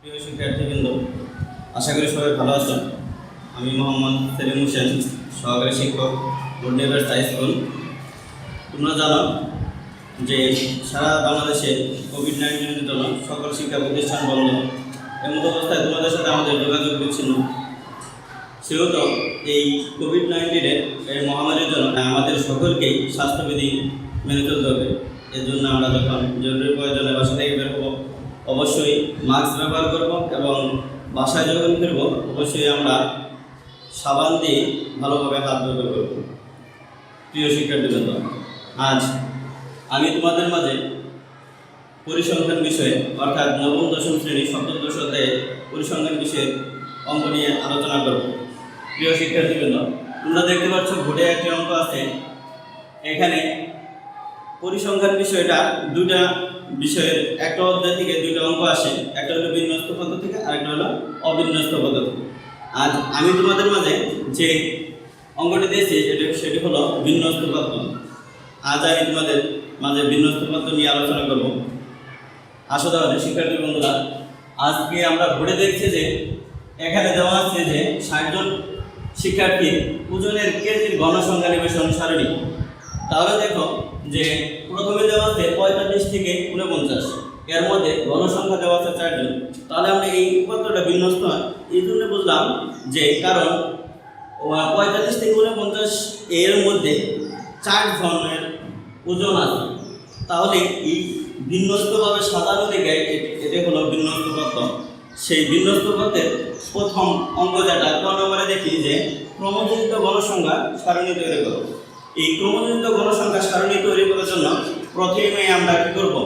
প্রিয় শিক্ষার্থীবৃন্দ, আশা করি সবাই ভালো আছেন। আমি মোহাম্মদ সেলিম হোসেন, সহকারী শিক্ষক, বর্ণিবাস হাই স্কুল। তোমরা জানো যে সারা বাংলাদেশে কোভিড-19 জন্য সকল শিক্ষা প্রতিষ্ঠান বন্ধ। এমন অবস্থায় তোমাদের সাথে আমাদের যোগাযোগ বিচ্ছিন্ন। সেহেতু এই কোভিড-19 এই মহামারীর জন্য আমাদের সকলকেই স্বাস্থ্যবিধি মেনে চলতে হবে। এর জন্য আমরা যখন জরুরি প্রয়োজনে বাসা থেকে বের হবো, অবশ্যই মাস্ক ব্যবহার করব এবং বাসায় যখন ফিরব অবশ্যই আমরা সাবান দিয়ে ভালোভাবে হাত ব্যবহার করব। প্রিয় শিক্ষার্থীবৃন্দ, আজ আমি তোমাদের মাঝে পরিসংখ্যান বিষয়ে অর্থাৎ নবম দশম শ্রেণী সপ্তদশ অধ্যায়ে পরিসংখ্যান বিষয়ে অঙ্ক নিয়ে আলোচনা করব। প্রিয় শিক্ষার্থীবৃন্দ, তোমরা দেখতে পাচ্ছ বোর্ডে একটি অঙ্ক আছে। এখানে পরিসংখ্যান বিষয়টা দুইটা বিষয়ের একটা অধ্যায় থেকে দুইটা অঙ্ক আসে। একটা হলো বিন্যস্ত পদ্ধতি আর একটা হলো অবিন্যস্ত পদ্ধতি। আজ আমি তোমাদের মাঝে যে অঙ্কটি দিয়েছি সেটি হলো বিন্যস্ত পদ্ধতি। আজ আমি তোমাদের মাঝে বিন্যস্ত পদ্ধতি নিয়ে আলোচনা করব। আসো তাহলে শিক্ষার্থী বন্ধুরা, আজকে আমরা বোর্ডে দেখছি যে এখানে দেওয়া আছে যে ৬০ জন শিক্ষার্থীর ওজনের কেজির গণসংখ্যা নিবেশন সারণী। তাহলে দেখো যে প্রথমে দেওয়া আছে ৪৫ থেকে ৪৯, এর মধ্যে গণসংখ্যা দেওয়া আছে ৪ জন। তাহলে আমরা এই পত্রটা বিন্যস্ত এই জন্য বুঝলাম যে কারণ ৪৫ থেকে ৪৯ এর মধ্যে ৪ জনের ওজন আছে। তাহলে এই বিন্যস্তভাবে সাজানো দিকে এটা হলো বিন্যস্ত পত্র। সেই বিন্যস্ত পত্রের প্রথম অঙ্ক যেটা ক নম্বরে দেখি যে ক্রমযুক্ত গণসংখ্যা সারণী তৈরি করো। এই ক্রমযুক্ত গণসংখ্যা সারণী তৈরি করার জন্য প্রথমে আমরা কি করব,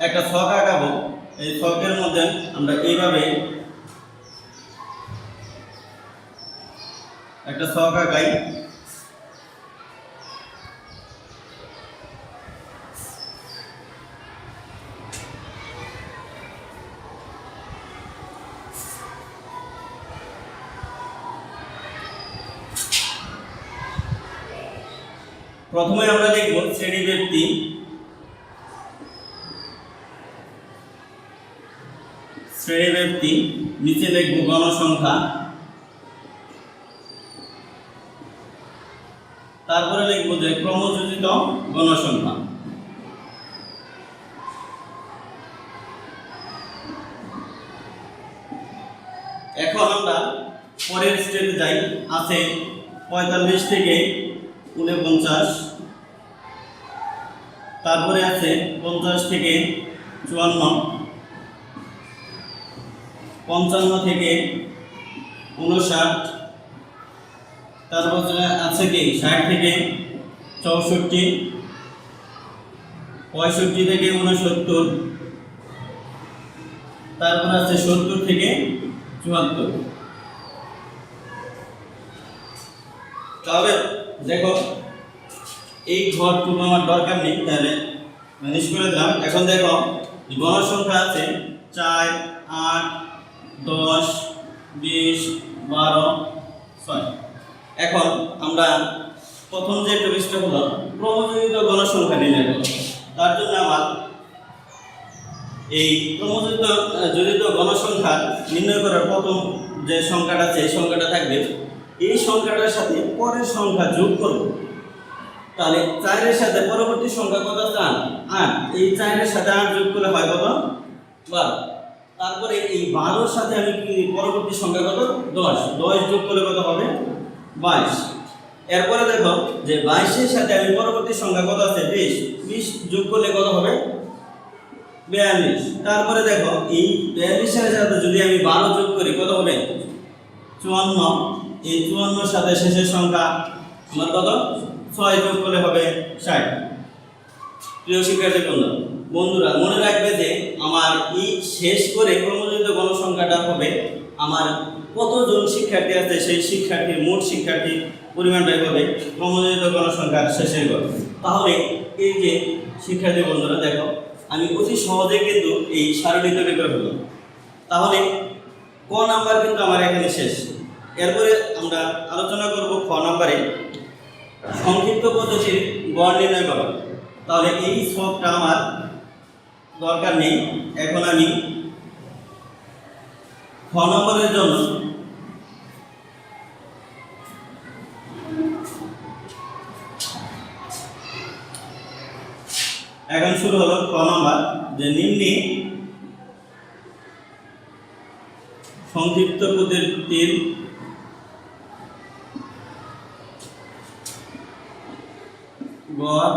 একটা ছক আঁকাবো। এই ছকের মধ্যে আমরা এইভাবে একটা ছক আঁকাই। প্রথমে আমরা দেখব শ্রেণী ব্যক্তি। শ্রেণী ব্যক্তি নিচে দেখব গণসংখ্যা, তারপরে লিখব যে ক্রমযোজিত গণসংখ্যা। এখন আমরা পরের স্টেপে যাই। আছে ৪৫ থেকে ৪৯, তারপরে আছে ৫০ থেকে ৫৪, ৫৫ থেকে ৫৯, তারপরে আছে কি ৬০ থেকে ৬৪, ৬৫ থেকে ৬৯, তারপরে আছে ৭০ থেকে ৭৪। তাহলে দেখো এই ঘরটুকু আমার দরকার নেই, তাহলে ম্যানেজ করে দিলাম। এখন দেখো গণসংখ্যা আছে ৪, ৮, ১০, ২০, ১২, ৬। এখন আমরা প্রথম যে টপিকটা হলো ক্রমযোজিত গণসংখ্যা নির্ণয় করব। তার জন্য আমার এই ক্রমযোজিত গণসংখ্যা নির্ণয় করার প্রথম যে সংখ্যাটা আছে এই সংখ্যাটা থাকবে। এই সংখ্যাটার সাথে পরের সংখ্যা যোগ করব। তাহলে ৪-এর সাথে পরবর্তী সংখ্যা কত আছে? ৮। এই ৪-এর সাথে ৮ যোগ করলে হয় কত? ১২। তারপরে এই ১২-এর সাথে আমি পরবর্তী সংখ্যা কত? ১০। ১০ যোগ করলে কত হবে? ২২। এরপরে দেখো যে ২২-এর সাথে আমি পরবর্তী সংখ্যা কত আছে? ২০। ২০ যোগ করলে কত হবে? ৪২। তারপরে দেখো এই ৪২-এর সাথে যদি আমি ১২ যোগ করি কত হবে? ৫৪। এই ৫৪-এর সাথে শেষের সংখ্যা আমার কত? ৬ যোগ করলে হবে ৬০। প্রিয় শিক্ষার্থী বন্ধুরা, মনে রাখবে যে আমার এই শেষ করে ক্রমযোজিত গণসংখ্যাটা হবে আমার কতজন শিক্ষার্থী আছে সেই শিক্ষার্থীর মোট শিক্ষার্থী পরিমাণটাই হবে ক্রমযোজিত গণসংখ্যার শেষের গড়। তাহলে এই যে শিক্ষার্থী বন্ধুরা দেখো আমি অতি সহজে কিন্তু এই সারণী তৈরি করে ফেললাম। তাহলে ক নাম্বার কিন্তু আমার এখানে শেষ। এরপরে আমরা আলোচনা করব খ নাম্বারে সংক্ষিপ্ত পদ্ধতির গড় নির্ণয় করা। তাহলে এই ছকটা আমার দরকার নেই। এখন আমি খ নম্বরের জন্য এখন শুরু হলো খ নম্বর, যে নিম্নে সংক্ষিপ্ত পদ্ধতির গড়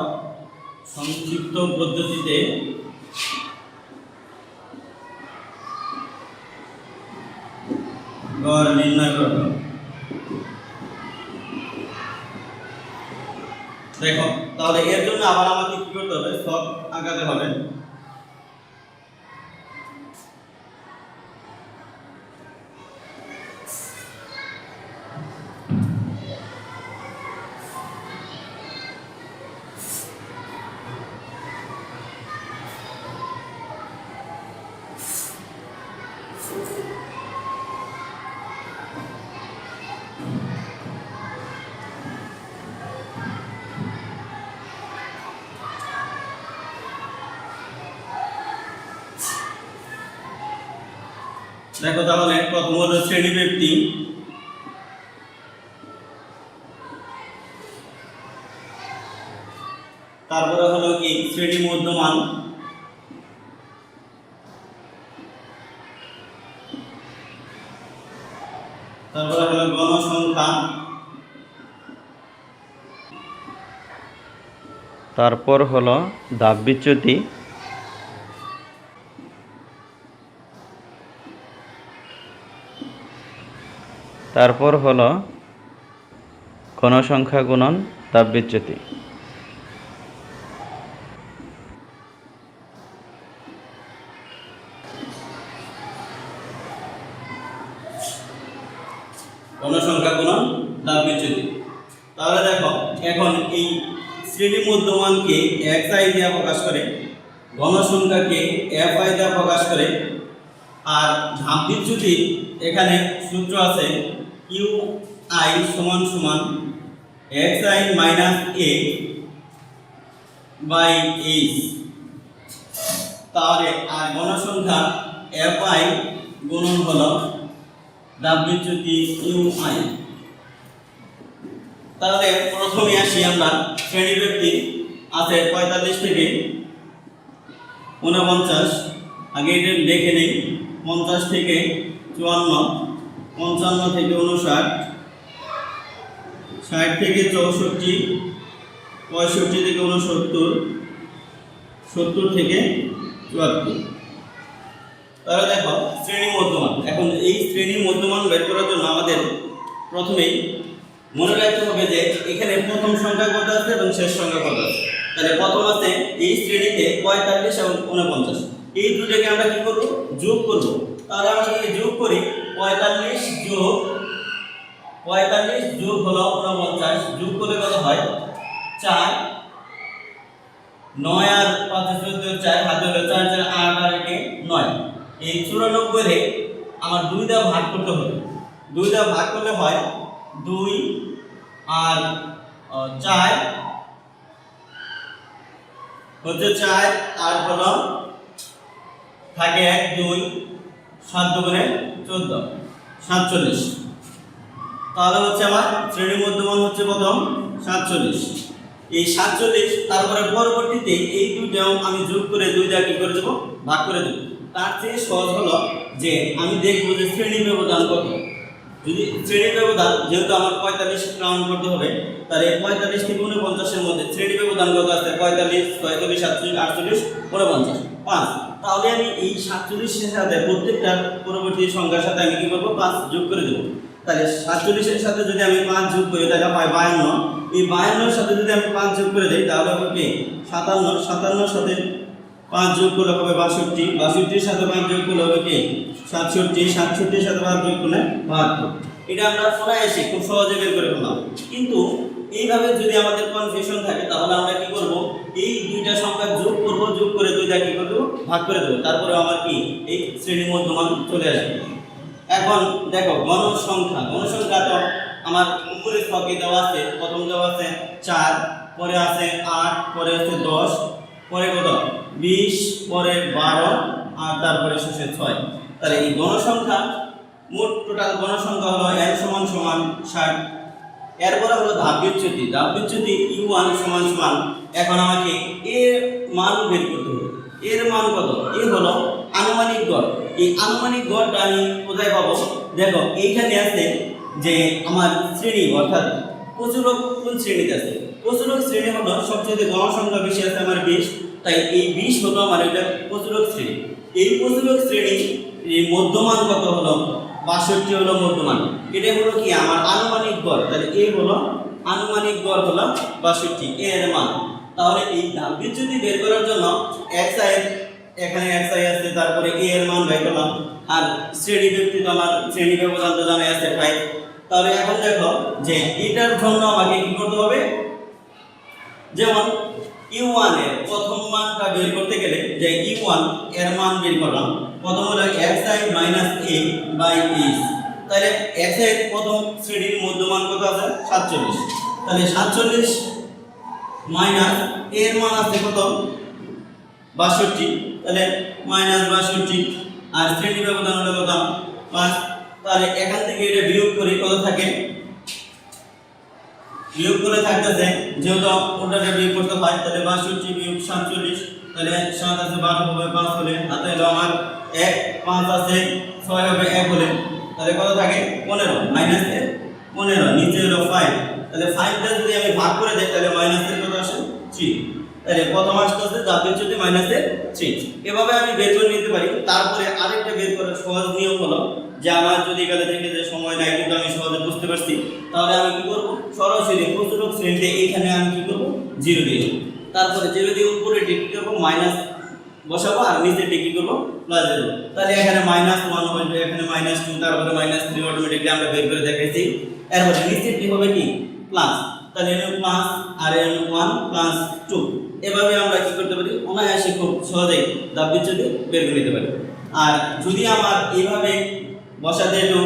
সংক্ষিপ্ত পদ্ধতিতে গড় নির্ণয় করো। দেখো তাহলে এর জন্য আবার আমাকে কি করতে হবে, সব আঁকাতে হবে। দেখো তাহলে প্রথম হলো শ্রেণী ব্যক্তি, তারপরে হলো কি শ্রেণী মধ্যমান, তারপরে হলো গণসংখ্যা, তারপর হলো ধাপ বিচ্যুতি, তারপর হলো গণসংখ্যা গুণন ধাপ বিচ্যুতি। গণসংখ্যা গুণন ধাপ বিচ্যুতি। তাহলে দেখো এখন এই শ্রেণী মধ্যমানকে xi দিয়ে প্রকাশ করে, গণসংখ্যাকে fi দিয়ে প্রকাশ করে, আর ধাপ বিচ্যুতি এখানে সূত্র আছে qi সমান সমান xi minus a by h। তাহলে আর গণসংখ্যা fi গুণন হলো ধাপ বিচ্যুতি ui। তাহলে প্রথমে আসি আমরা শ্রেণী ব্যক্তি আছে 45 থেকে 49, আগে এটা দেখে নেই। 50 থেকে 54, 55 থেকে 59, 60 থেকে 64, 65 থেকে 69, 70 থেকে 74। তাহলে দেখো শ্রেণী মধ্যমান। এখন এই শ্রেণী মধ্যমান বের করার জন্য আমাদের প্রথমেই মনে রাখতে হবে যে এখানে প্রথম সংখ্যা কত আছে এবং শেষ সংখ্যা কত আছে। তাহলে প্রথম আছে এই শ্রেণীতে 45 এবং 49, এই দুটোকে আমরা কি করব, যোগ করব। তাহলে আমরা যদি যোগ করি 45 যোগ হলো 49, যোগ করলে কত হয় 4, 9 আর 5 14 4, হাতে হলো 4 4 8 আর 9। এই 94 রে আমার 2 দ্বারা ভাগ করতে হবে। 2 দ্বারা ভাগ করলে হয় 2 আর 4 হচ্ছে 4 আর হলো থাকে 1 2 7 দুগুণে 14 47। তাহলে হচ্ছে আমার শ্রেণী মধ্যমান হচ্ছে প্রথম 47। এই 47 তারপরে পরবর্তীতে এই দুইটাও আমি যোগ করে 2 দ্বারা কি করে দেব, ভাগ করে দেব। তার চেয়ে সহজ হলো যে আমি দেখব যে শ্রেণী ব্যবধান কত। যদি শ্রেণী ব্যবধান, যেহেতু আমার 45 রাউন্ড করতে হবে, তাহলে 45 থেকে 49 এর মধ্যে শ্রেণী ব্যবধান কত আছে, 45 46 47 48 49 5। তাহলে আমি এই 47 এর সাথে প্রত্যেকটা পরবর্তী সংখ্যার সাথে আমি কি করব, 5 যোগ করে দেব। তাহলে 47 এর সাথে যদি আমি 5 যোগ করি তাহলে হয় 52। এই 52 এর সাথে যদি আমি 5 যোগ করে দেই তাহলে হবে কি 57। 57 এর সাথে 5 যোগ করলে হবে 62। 62 এর সাথে 5 যোগ করলে হবে কি 67। 67 এর সাথে 5 যোগ করলে 72। এটা আমরা এসে খুব সহজে বের করে ফেললাম। কিন্তু এইভাবে যদি আমাদের কনফিউশন থাকে তাহলে আমরা কি করব, এই দুইটা সংখ্যা যোগ করব, যোগ করে দুইটা কি করব, ভাগ করে দেব। তারপরে আমার কি এই শ্রেণী মধ্যমান চলে আসবে। এখন দেখো গণসংখ্যা তো আমার উপরে ছকে দেওয়া আছে। প্রথম দেওয়া আছে 4, পরে আছে 8, পরে আছে 10, পরে কত 20, পরে 12 আর তারপরে শেষে 6। তাহলে এই গণসংখ্যা মোট টোটাল গণসংখ্যা হলো n সমান সমান 60। এরপরে হলো ধাপ বিচ্যুতি। ধাপ বিচ্যুতি u1 সমান সমান, এখন আমাকে এর মান বের করতে হবে। এর মান কত? এ হলো আনুমানিক গড়। এই আনুমানিক গড়টা আমি কোথায় পাবো? দেখো এইখানে আছে যে আমার শ্রেণী, অর্থাৎ প্রচুরক কোন শ্রেণীতে আছে। প্রচুরক শ্রেণী হলো সবচেয়ে গণসংখ্যা বেশি আছে আমার 20, তাই এই 20 হলো আমার এটা প্রচুরক শ্রেণী। এই প্রচুরক শ্রেণী এই মধ্যমান কত হলো? 62 হলো মধ্যমান। এটা হলো কি আমার আনুমানিক গড়, তাহলে এ হলো আনুমানিক গড় হলো 62 এর মান। তাহলে এই ধাপ বিচ্যুতি বের করার জন্য xi এখানে xi আছে, তারপরে a এর মান বের করলাম, আর শ্রেণী ব্যক্তিত আমার শ্রেণী ব্যবধান তো জানা আছে 5। তাহলে এখন দেখো যে এটার জন্য আমাকে কি করতে হবে, যেমন u1 এর প্রথম মানটা বের করতে গেলে যে u1 এর মান বের করলাম, প্রথম হলো xi a/h, তাহলে xi এর প্রথম শ্রেণীর মধ্যমান কত আছে? 47। তাহলে 47 মাইনাস এর মান আছে কত? 62, তাহলে -62, আর শ্রেণী ব্যবধান হলো কত? 5। তাহলে এখান থেকে এটা বিয়োগ করি, কত থাকে? বিয়োগ করে থাকতেছে, যেহেতু ওটাকে বিয়োগ করতে হয়, তাহলে 62 বিয়োগ 47, তাহলে 7 আছে 12 হবে 5 হলে, হাতে হলো আমার 1 5 আছে 6 হবে 1 হলে, তাহলে কত থাকে? 15 মাইনাস এর 15, নিচে হলো 5, তাহলে 5টা যদি আমি ভাগ করে দেই তাহলে মাইনাসের কত আসে? 3। তাহলে প্রথম আসছে ধাপ বিচ্যুতি -3। এভাবে আমি বের করে নিতে পারি। তারপরে আরেকটা বের করার সহজ নিয়ম হলো যে আমার যদি এখানে থেকে যে সময় নাই কিন্তু আমি সহজে বুঝতে পারছি, তাহলে আমি কি করব? সরাসরি প্রচুরক শ্রেণীতে এইখানে আমি কি করব? 0 দিয়ে দেব। তারপরে 0 দিয়ে উপরে ডিগ্রি করব, মাইনাস বসাবো, আর নিচে ডিগ্রি করব প্লাস দেব। তাহলে এখানে -1 হবে, এখানে -2, তারপরে -3 অটোমেটিকলি আমরা বের করে দেখাইছি। এরপরে নিচে কি হবে? কি প্লাস, তাহলে এর প্লাস আর এর 1 প্লাস 2। এভাবে আমরা কি করতে পারি? অনায়াসে খুব সহজেই ধাপ বিচ্যুতি বের করে নিতে পারি। আর যদি আমার এইভাবে বসাতে একটু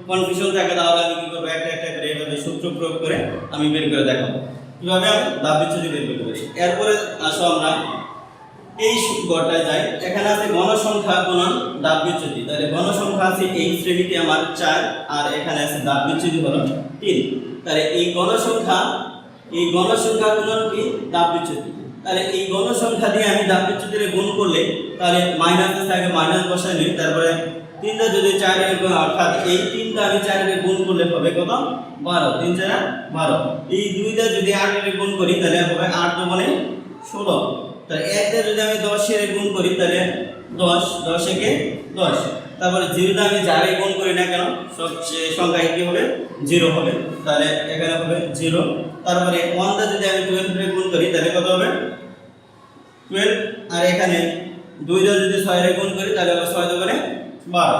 কনফিউশন থাকে, তাহলে আমি কি করবো? একটা একটা করে এইভাবে সূত্র প্রয়োগ করে আমি বের করে দেখাবো কিভাবে আমি ধাপ বিচ্যুতি বের করতে পারি। এরপরে আসো আমরা এই গড়টায় যাই। এখানে আছে গণসংখ্যা গুণন ধাপ বিচ্যুতি। তাহলে গণসংখ্যা আছে এই শ্রেণীতে আমার 4, আর এখানে আছে ধাপ বিচ্যুতি হলো 3। তাহলে এই গণসংখ্যা গুণন কি? ধাপ বিচ্যুতি। তাহলে এই গণসংখ্যা দিয়ে আমি ধাপ বিচ্যুতিরে গুণ করলে, তাহলে মাইনাস আছে, আগে মাইনাস বসাই নিই, তারপরে 3টা যদি 4 এর গুণ, অর্থাৎ এই 3টা আমি 4 এর গুণ করলে হবে কত? 12, 3 4 12। এই 2টা যদি 8 এর গুণ করি তাহলে হবে 8 2 মানে 16। তাহলে 1টা যদি আমি 10 এর গুণ করি তাহলে 10, 10 একে 10। তারপরে 0টা আমি যারে গুণ করি না কেন সব সংখ্যা কি হবে? 0 হবে, তাহলে এখানে হবে 0। তারপরে 1টা যদি আমি 12 এর গুণ করি তাহলে কত হবে? 12। আর এখানে 2টা যদি 6 এর গুণ করি তাহলে হবে 6 2 মানে 12।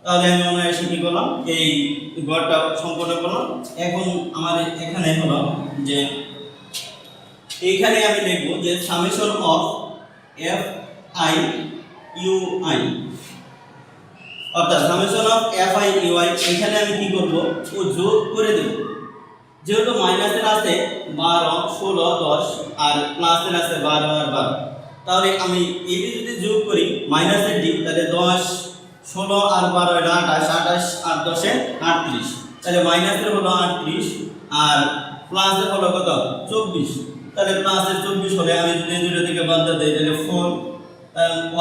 তাহলে আমি অনায়াসে কি করলাম? এই গড়টা সম্পূর্ণ করলাম। এখন আমার এখানে হলো যে এইখানে আমি লিখব যে summation of F I U I, অর্থাৎ summation of F I U I. এখানে আমি কি করব? ও যোগ করে দেব। যেহেতু মাইনাসের আছে 12 16 10 আর প্লাসের আছে 12 আর 12, তাহলে আমি এটি যদি যোগ করি মাইনাসের দিক, তাহলে 10 16 আর 12 এটা 28, 28 আর 10 এ 38। তাহলে মাইনাসের হলো 38 আর প্লাসের হলো কত? 24। তাহলে প্লাসের 24 হলে আমি যদি দুটো থেকে বাদ দিই তাহলে 4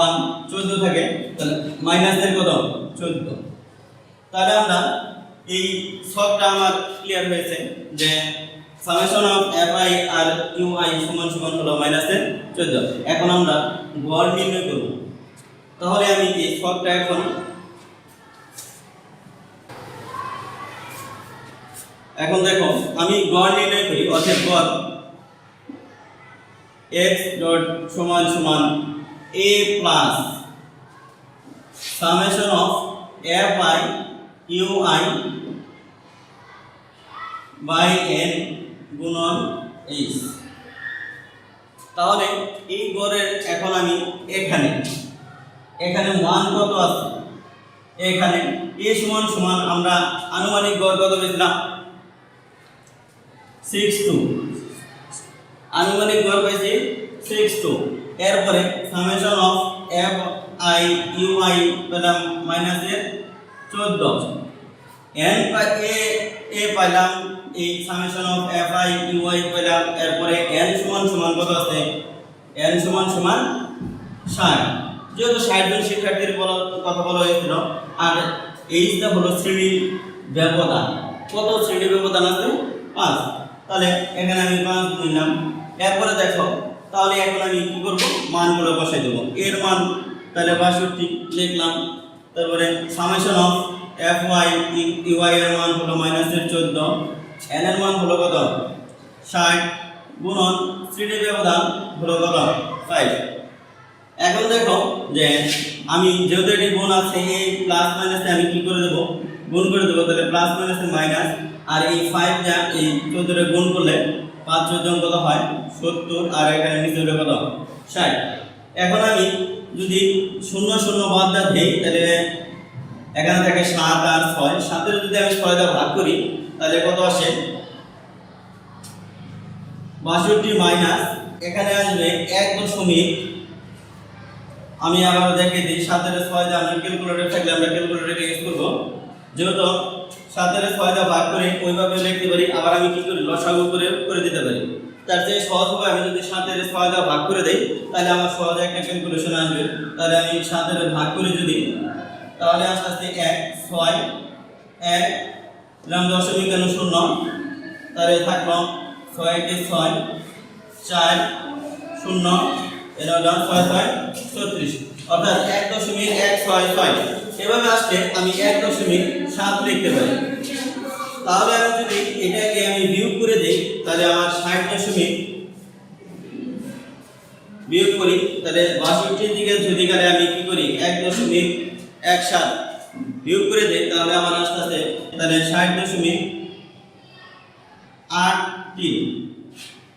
1 14 থাকে, তাহলে মাইনাসের কত? 14। তাহলে আমরা এই সবটা আমার ক্লিয়ার হয়েছে যে সামেশন অফ এফ আই আর ইউ আই সমান সমান হলো -14। এখন আমরা গড় নির্ণয় করব। তাহলে আমি এই সবটা এখন দেখো আমি গড় নির্ণয় করি, অর্থাৎ গড় x ডট সমান সমান a plus summation of F I U I by n গুণন h। তাহলে এই গড়ের এখন আমি এখানে মান কত আছে? এখানে a সমান সমান আমরা আনুমানিক গড় কত পেয়েছিলাম? 62। আনুমানিক গড় পেয়েছি 62। এরপরে summation of F I U I পেলাম -14। n পাই এ পাইলাম, এই summation of F I U I পাইলাম, এরপরে n সমান সমান কত আছে, n সমান সমান 60, যেহেতু 60 জন শিক্ষার্থীর কথা বলা হয়েছিল, আর এইটা হলো শ্রেণী ব্যবধান। কত শ্রেণী ব্যবধান আছে, 5, তাহলে এখানে আমি 5 নিলাম। এরপরে দেখো, তাহলে এখন আমি কি করব, মানগুলো বসাই দেব। এর মান তাহলে 62 লিখলাম, তারপরে summation of F Y U I এর মান হলো -14, n এর মান হলো কত, 60, গুণন শ্রেণী ব্যবধান হলো কত, 5। এখন দেখো যে আমি যেহেতু এটি গুণ আছে, এই প্লাস মাইনাসে আমি কি করে দেব, গুণ করে দেবো। তাহলে প্লাস মাইনাসে মাইনাস, আর এই 5 যা এই 14 গুণ করলে 5 14 কত হয়, 70, আর এখানে নিচে হলো কত, 60। এখন আমি যদি 0 0 বাদ দেই, তাহলে এখানে থাকে 7 আর 6, 7 এর যদি আমি 6 দ্বারা ভাগ করি, তাহলে কত আসে, 62 মাইনাস এখানে আসবে 1 আমি আবার দেখে দিই, 7 এর 6 দ্বারা আমরা ক্যালকুলেটর থাকলে আমরা ক্যালকুলেটরে ইউজ করব, যেহেতু 7 এর 6 দ্বারা ভাগ করে ওইভাবে লিখতে পারি, আবার আমি কি করি, লসাগু করে দিতে পারি। তার চেয়ে সহজ হবে আমি যদি 7 এর 6 দ্বারা ভাগ করে দেই, তাহলে আমার সহজে একটা ক্যালকুলেশন আসবে। তাহলে আমি 7 এর ভাগ করে যদি, তাহলে আস্তে আস্তে 1 6 1 লাম দশমিক কেন 0, তাহলে থাকলো 6 কে 6 4 0, এর হলো 6 6 36, অর্থাৎ 1.166। এভাবে আসলে আমি 1.7 লিখতে পারি। তাহলে আমি যদি এটাকে আমি বিয়োগ করে দেই, তাহলে আমার 60 বিয়োগ করি, তাহলে 62 দিকে যদি গেলে আমি কি করি, 1.17 বিয়োগ করে দেই, তাহলে আমার আস্তে আস্তে তাহলে 60.83।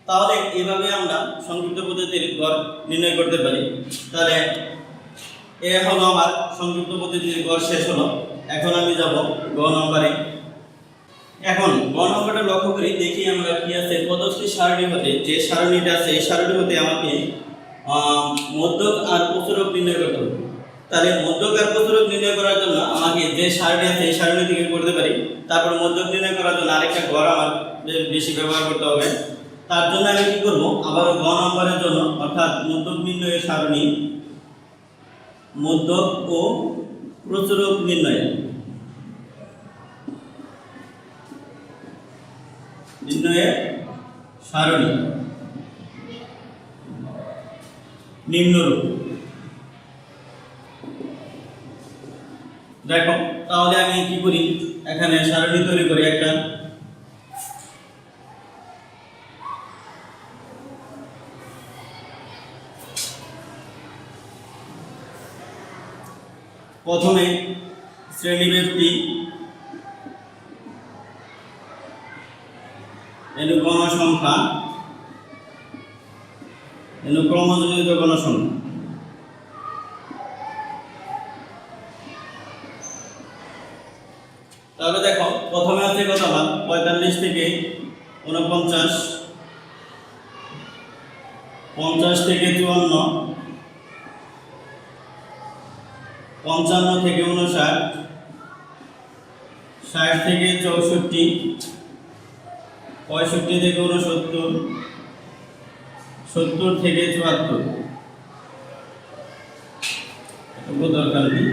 তাহলে এইভাবে আমরা সংক্ষিপ্ত পদ্ধতির গড় নির্ণয় করতে পারি। তাহলে এ হলো আমার সংক্ষিপ্ত পদ্ধতির গড় শেষ হলো। এখন আমি যাব গ নম্বরে। এখন গ নম্বরটা লক্ষ্য করি, দেখি আমরা কি আছে, প্রদত্ত সারণী হতে যে সারণীটা আছে, এই সারণী হতে আমাকে মধ্যক আর প্রচুরক নির্ণয় করতে হবে। তাহলে মধ্যক আর প্রচুরক নির্ণয় করার জন্য আমাকে যে সারণী আছে এই সারণী থেকে করতে পারি। তারপর মধ্যক নির্ণয় করার জন্য আরেকটা গড় আমার বেশি ব্যবহার করতে হবে। তার জন্য আমি কি করব, আবার গ নম্বরের জন্য, অর্থাৎ মধ্যক নির্ণয়ের সারণী, মধ্যক ও প্রচুরক নির্ণয়ের সারণী নিম্নরূপ। দেখো, তাহলে আমি কি করি, এখানে সারণী তৈরি করি একটা। প্রথমে শ্রেণীব্যক্তি, গণসংখ্যা, ক্রমযোজিত গণসংখ্যা। তাহলে দেখো, প্রথমে আছে কত, 45 থেকে 49, 50 থেকে 54, 55 থেকে 59, 60 থেকে 64, 65 থেকে 69, 70 থেকে 74। দরকার নেই।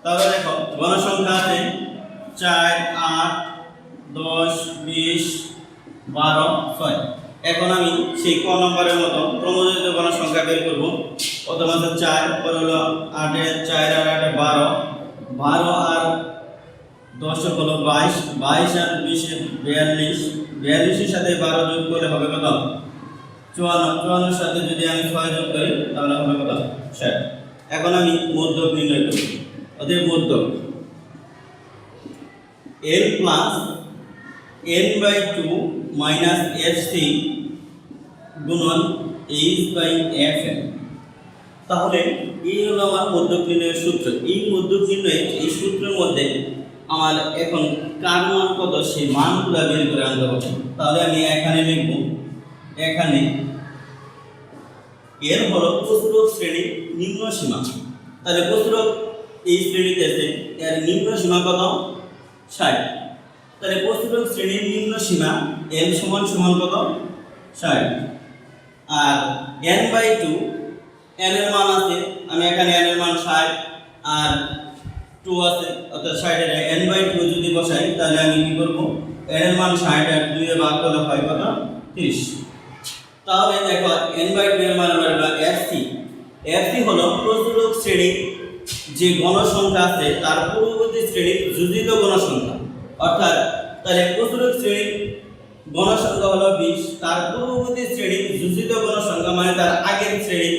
তাহলে দেখো, গণসংখ্যা আছে 4 8 10 20 12 6। এখন আমি সেই ক নম্বরের মতো ক্রমযোজিত গণসংখ্যা বের করব। প্রথম আছে 4, পরে হলো 8 4 আর 8 12, 12 আর 10 হলো 22, 22 আর 20 42, 42 এর সাথে 12 যোগ করলে হবে কত, 54, 54 এর সাথে যদি আমি 6 যোগ করি তাহলে হবে কত, 60। এখন আমি মধ্যক নির্ণয় করব। অতএব মধ্যক n plus n/2 minus fc গুণন h/fn। তাহলে এই হলো আমার মধ্যক নির্ণয়ের সূত্র। এই মধ্যক নির্ণয়ের এই সূত্রের মধ্যে আমার এখন কার মান কত সেই মানগুলো বের করে আনতে হবে। তাহলে আমি এখানে লিখব, এখানে এর হলো প্রচুরক শ্রেণীর নিম্ন সীমা। তাহলে প্রচুরক এই শ্রেণীতে আছে, এর নিম্ন সীমা কত? 60। তাহলে প্রস্তুরক শ্রেণীর নিম্ন সীমা n সমান সমান কত? 60। আর n/2 n এর মান আছে, আমি এখানে n এর মান 60 আর 2 আছে, অর্থাৎ 60 এর n/2 যদি বসাই তাহলে আমি কি করব? n এর মান 60 আর 2 এর ভাগ করলে হয় কত? 30। তাহলে দেখো n/2 এর মান আমরা fc হলো প্রস্তুরক শ্রেণীর যে গণসংখ্যা আছে তার পূর্ববর্তী শ্রেণীর যোজিত গণসংখ্যা। অর্থাৎ তাহলে প্রস্তুরক শ্রেণীর গণসংখ্যা হলো 20, তার পূর্ববর্তী শ্রেণীর যোজিত গণসংখ্যা মানে তার আগের শ্রেণীর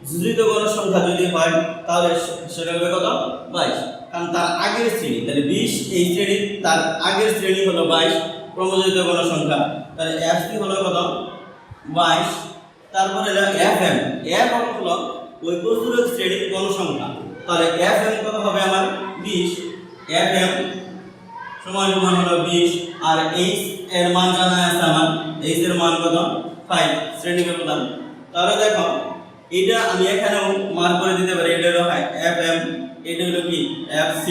যোজিত গণসংখ্যা যদি হয় তাহলে সেটা হবে কত? 22। কারণ তার আগের শ্রেণী, তাহলে 20 এই শ্রেণীর, তার আগের শ্রেণী হলো 22 ক্রমযোজিত গণসংখ্যা। তাহলে fc হলো কত? 22। তারপরে হলো fm, হলো ওই প্রস্তুরক শ্রেণীর গণসংখ্যা। তাহলে fm কত হবে আমার? 20। fm সমান হলো 20 আর h এর মান জানা আছে আমার, h এর মান কত? 5 শ্রেণী ব্যবধান। তাহলে দেখো এটা আমি এখানেও মান করে দিতে পারি, এটা হলো fm, এটা হলো কি fc।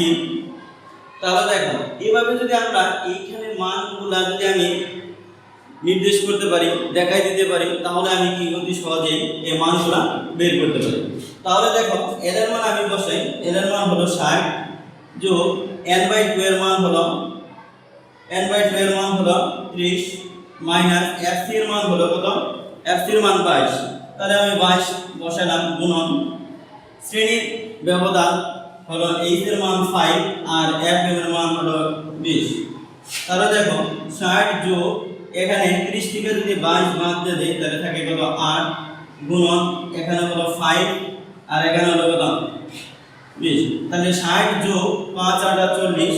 তাহলে দেখো এইভাবে যদি আমরা এইখানে মানগুলা যদি আমি নির্দেশ করতে পারি, দেখাই দিতে পারি, তাহলে আমি কি অতি সহজেই এই মানগুলা বের করতে পারি। তাহলে দেখো এর মান আমি বসাই, এর মান হলো 60 যোগ n/2 এর মান হলো 30 মাইনাস fc এর মান হলো কত? fc এর মান 22। তাহলে আমি 22 বসালাম গুণন শ্রেণীর ব্যবধান হলো h এর মান 5 আর fm এর মান হলো 20। তাহলে দেখো 60 যোগ এখানে 30 থেকে যদি 22 বাদ দিয়ে দেই তাহলে থাকে কত? 8 গুণন এখানে হলো 5 আর এখানে হলো কত? 20। তাহলে 60 যোগ 5 আর 40,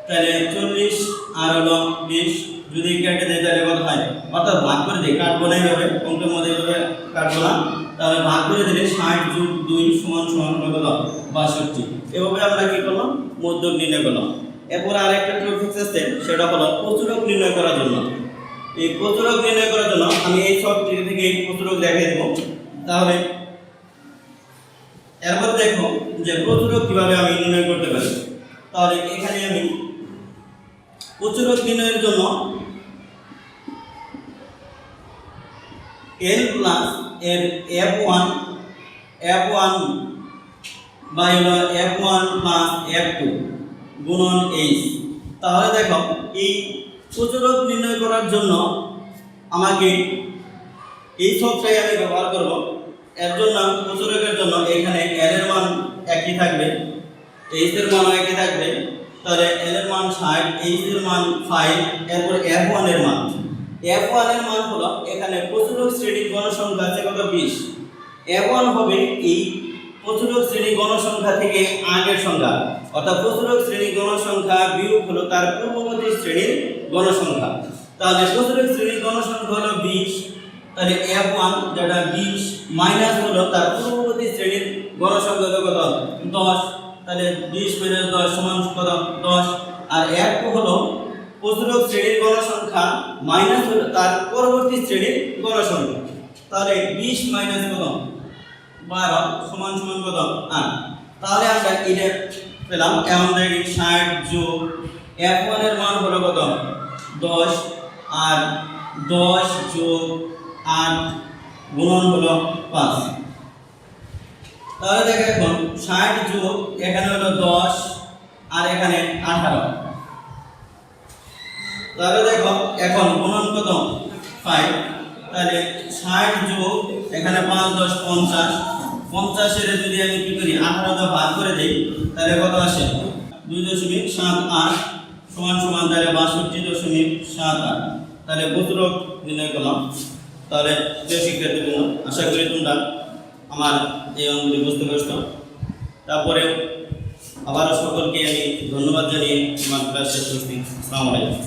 তাহলে 40 আর হলো 20 যদি কেটে দেই তাহলে কত হয়? অর্থাৎ ভাগ করে দেই, কাটবো না এইভাবে, অঙ্কের মধ্যে এইভাবে কাটবো না। তাহলে ভাগ করে দিলে 60 যোগ 2 সমান কত? 62। এভাবে আমরা কি করলাম? মধ্যক নির্ণয় করলাম। এরপর আরেকটা টপিক আছে, সেটা হলো প্রচুরক নির্ণয় করার জন্য। এই প্রচুরক নির্ণয় করার জন্য আমি এই সব থেকে এই প্রচুরক দেখিয়ে দেব। তাহলে এরপর দেখো যে প্রচুরক কিভাবে আমি নির্ণয় করতে পারি। তাহলে এখানে আমি প্রচুরক নির্ণয়ের জন্য n প্লাস এর f1 বাই হলো f1 প্লাস f2 গুণন h। তাহলে দেখো এই প্রচুরক নির্ণয় করার জন্য আমাকে এই সবটাই আমি ব্যবহার করব। এর জন্য প্রচুরকের জন্য এখানে l এর মান একই থাকবে, h এর মানও একই থাকবে। তাহলে l এর মান 60, h এর মান 5, এরপর f1 এর মান হলো এখানে প্রচুরক শ্রেণীর গণসংখ্যা আছে কত? 20। f1 হবে এই প্রচুরক শ্রেণীর গণসংখ্যা থেকে আগের সংখ্যা, অর্থাৎ প্রচুরক শ্রেণীর গণসংখ্যা বিয়োগ হলো তার পূর্ববর্তী শ্রেণীর গণসংখ্যা। তাহলে প্রচুরক শ্রেণীর গণসংখ্যা হলো 20, তাহলে f1 যেটা 20 মাইনাস হলো তার পূর্ববর্তী শ্রেণীর গণসংখ্যা কত? 10। তাহলে 20 মাইনাস 10 সমান কত? 10। আর f2 হলো প্রচুরক শ্রেণীর গণসংখ্যা মাইনাস হলো তার পরবর্তী শ্রেণীর গণসংখ্যা। তাহলে 20 মাইনাস কত? 12 সমান কত? 8। তাহলে আমরা এটা পেলাম। এখন দেখি 60 যোগ f1 এর মান হলো কত? 10 আর 10 যোগ 8 গুণন হলো 5। তাহলে দেখো এখন 60 যোগ এখানে হলো 10 আর এখানে 18। তাহলে দেখো এখন গুণন কত? 5। তাহলে 60 যোগ এখানে 5 10 50, 50 এর যদি আমি কি করি 18 দিয়ে ভাগ করে দেই তাহলে কত আসে? 2.78 সমান তাহলে 62.78। তাহলে প্রচুরক নির্ণয় করলাম। তাহলে প্রিয় শিক্ষার্থীবৃন্দ, আশা করি তোমরা আমার এই অঙ্কটি বুঝতে পারছো। তারপরে আবারও সকলকে আমি ধন্যবাদ জানিয়ে আমার ক্লাস শেষ করছি। আসসালামু আলাইকুম।